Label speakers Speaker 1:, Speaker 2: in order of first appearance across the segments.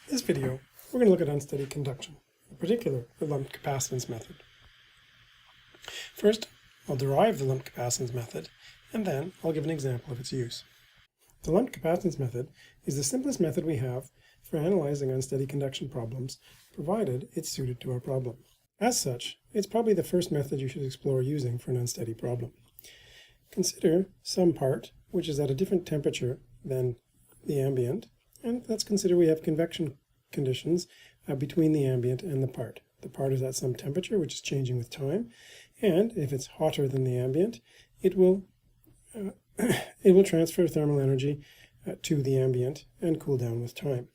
Speaker 1: In this video, we're going to look at unsteady conduction, in particular the lumped capacitance method. First, I'll derive the lumped capacitance method, and then I'll give an example of its use. The lumped capacitance method is the simplest method we have for analyzing unsteady conduction problems, provided it's suited to our problem. As such, it's probably the first method you should explore using for an unsteady problem. Consider some part which is at a different temperature than the ambient, and let's consider we have convection conditions between the ambient and the part. The part is at some temperature which is changing with time, and if it's hotter than the ambient, it will transfer thermal energy to the ambient and cool down with time.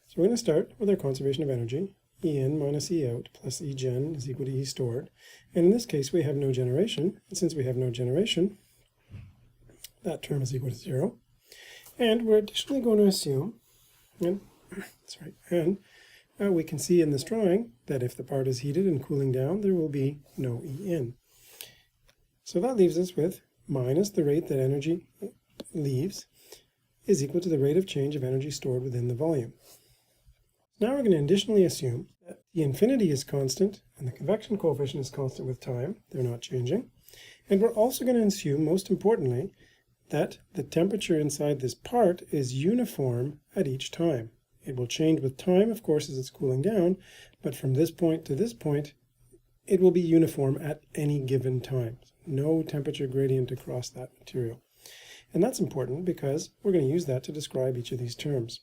Speaker 1: So we're going to start with our conservation of energy. E in minus E out plus E gen is equal to E stored. And in this case, we have no generation. And since we have no generation, that term is equal to 0. And we're additionally going to assume, we can see in this drawing that if the part is heated and cooling down, there will be no E in. So that leaves us with minus the rate that energy leaves is equal to the rate of change of energy stored within the volume. Now we're going to additionally assume that the infinity is constant and the convection coefficient is constant with time. They're not changing. And we're also going to assume, most importantly, that the temperature inside this part is uniform at each time. It will change with time, of course, as it's cooling down, but from this point to this point, it will be uniform at any given time. No temperature gradient across that material. And that's important because we're going to use that to describe each of these terms.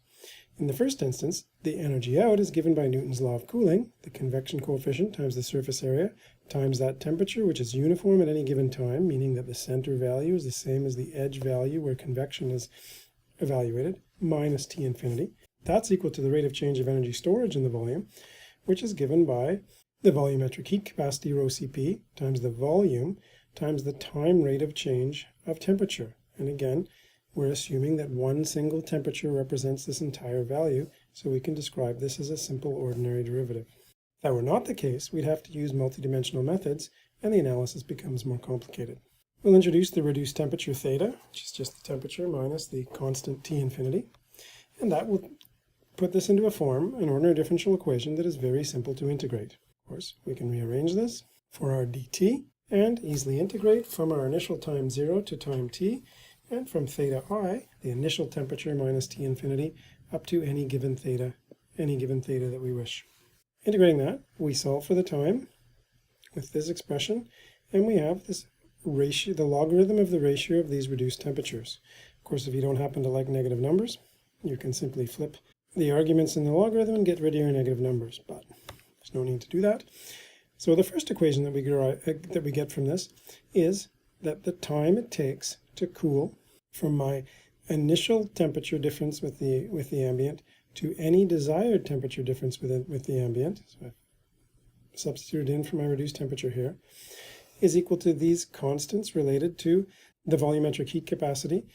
Speaker 1: In the first instance, the energy out is given by Newton's law of cooling, the convection coefficient times the surface area times that temperature, which is uniform at any given time, meaning that the center value is the same as the edge value where convection is evaluated, minus T infinity. That's equal to the rate of change of energy storage in the volume, which is given by the volumetric heat capacity, rho Cp, times the volume times the time rate of change of temperature. And again, we're assuming that one single temperature represents this entire value, so we can describe this as a simple ordinary derivative. If that were not the case, we'd have to use multidimensional methods, and the analysis becomes more complicated. We'll introduce the reduced temperature theta, which is just the temperature minus the constant T infinity, and that will put this into a form, an ordinary differential equation that is very simple to integrate. Of course, we can rearrange this for our dt, and easily integrate from our initial time 0 to time t, and from theta I, the initial temperature minus T infinity, up to any given theta that we wish. Integrating that, we solve for the time with this expression, and we have this ratio, the logarithm of the ratio of these reduced temperatures. Of course, if you don't happen to like negative numbers, you can simply flip the arguments in the logarithm and get rid of your negative numbers, but there's no need to do that. So the first equation that we get from this is that the time it takes to cool from my initial temperature difference with the ambient to any desired temperature difference with the ambient, so I've substituted in for my reduced temperature here, is equal to these constants related to the volumetric heat capacity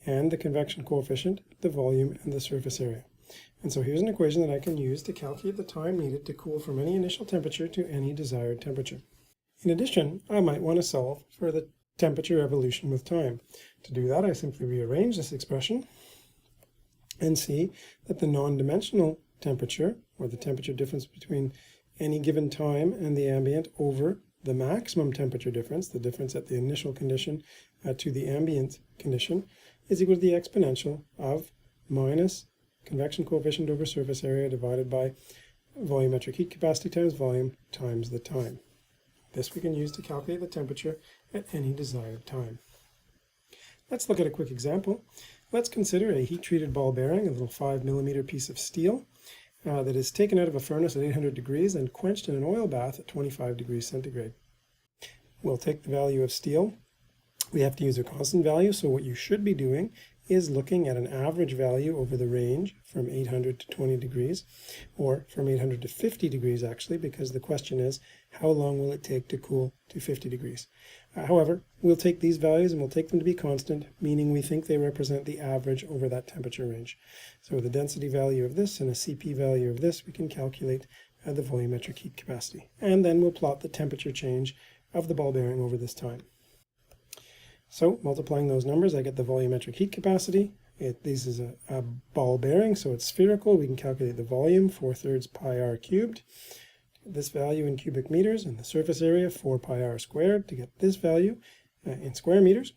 Speaker 1: and the convection coefficient, the volume, and the surface area. And so here's an equation that I can use to calculate the time needed to cool from any initial temperature to any desired temperature. In addition, I might want to solve for the temperature evolution with time. To do that, I simply rearrange this expression and see that the non-dimensional temperature, or the temperature difference between any given time and the ambient over the maximum temperature difference, the difference at the initial condition to the ambient condition, is equal to the exponential of minus convection coefficient over surface area divided by volumetric heat capacity times volume times the time. This we can use to calculate the temperature at any desired time. Let's look at a quick example. Let's consider a heat-treated ball bearing, a little 5mm piece of steel that is taken out of a furnace at 800 degrees and quenched in an oil bath at 25 degrees centigrade. We'll take the value of steel. We have to use a constant value, so what you should be doing is looking at an average value over the range from 800 to 20 degrees, or from 800 to 50 degrees actually, because the question is, how long will it take to cool to 50 degrees? However, we'll take these values and we'll take them to be constant, meaning we think they represent the average over that temperature range. So with a density value of this and a Cp value of this, we can calculate the volumetric heat capacity. And then we'll plot the temperature change of the ball bearing over this time. So multiplying those numbers, I get the volumetric heat capacity, This is a ball bearing, so it's spherical. We can calculate the volume, 4/3 pi r cubed. This value in cubic meters, and the surface area, 4 pi r squared, to get this value in square meters.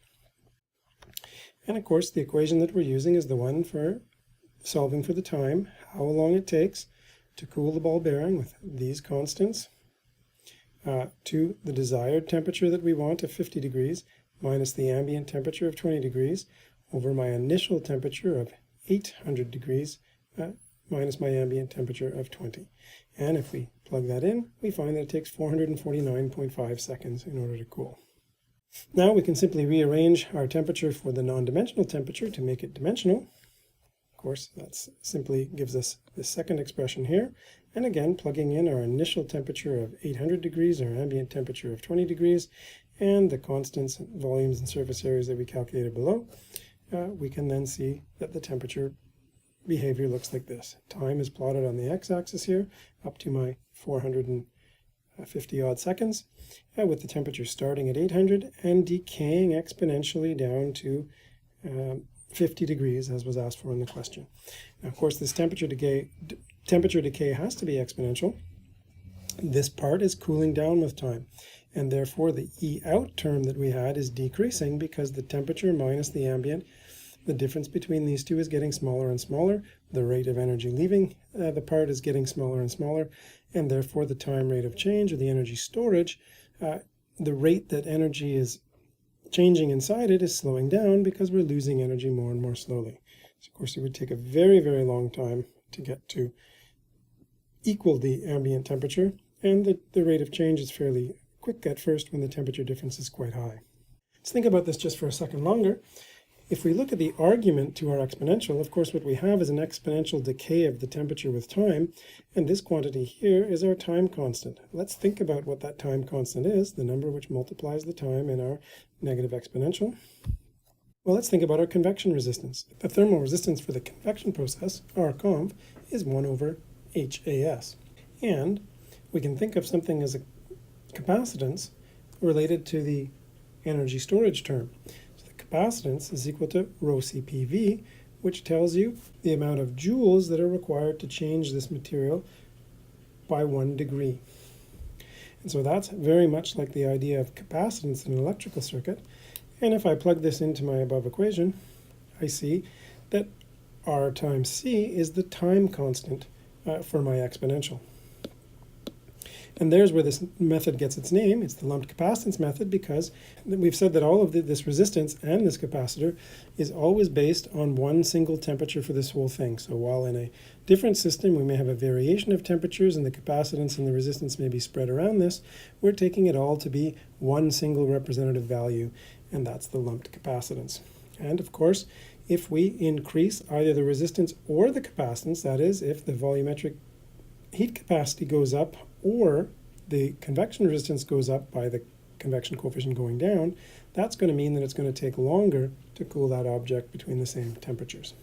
Speaker 1: And of course, the equation that we're using is the one for solving for the time, how long it takes to cool the ball bearing with these constants to the desired temperature that we want of 50 degrees minus the ambient temperature of 20 degrees over my initial temperature of 800 degrees minus my ambient temperature of 20. And if we plug that in, we find that it takes 449.5 seconds in order to cool. Now we can simply rearrange our temperature for the non-dimensional temperature to make it dimensional. Of course, that simply gives us the second expression here. And again, plugging in our initial temperature of 800 degrees, our ambient temperature of 20 degrees, and the constants, volumes, and surface areas that we calculated below, we can then see that the temperature behavior looks like this. Time is plotted on the x-axis here, up to my 450 odd seconds, with the temperature starting at 800 and decaying exponentially down to 50 degrees, as was asked for in the question. Now, of course, this temperature decay has to be exponential. This part is cooling down with time, and therefore the E out term that we had is decreasing because the temperature minus the ambient, the difference between these two is getting smaller and smaller. The rate of energy leaving the part is getting smaller and smaller, and therefore the time rate of change, or the energy storage, the rate that energy is changing inside it is slowing down because we're losing energy more and more slowly. So of course it would take a very, very long time to get to equal the ambient temperature, and the rate of change is fairly quick at first when the temperature difference is quite high. Let's think about this just for a second longer. If we look at the argument to our exponential, of course what we have is an exponential decay of the temperature with time, and this quantity here is our time constant. Let's think about what that time constant is, the number which multiplies the time in our negative exponential. Well, let's think about our convection resistance. The thermal resistance for the convection process, RConv, is 1 over HAS. And we can think of something as a capacitance related to the energy storage term. Capacitance is equal to rho CPV, which tells you the amount of joules that are required to change this material by 1 degree. And so that's very much like the idea of capacitance in an electrical circuit. And if I plug this into my above equation, I see that R times C is the time constant for my exponential. And there's where this method gets its name. It's the lumped capacitance method, because we've said that all of this resistance and this capacitor is always based on one single temperature for this whole thing. So while in a different system we may have a variation of temperatures and the capacitance and the resistance may be spread around this, we're taking it all to be one single representative value, and that's the lumped capacitance. And of course, if we increase either the resistance or the capacitance, that is, if the volumetric heat capacity goes up or the convection resistance goes up by the convection coefficient going down, that's going to mean that it's going to take longer to cool that object between the same temperatures.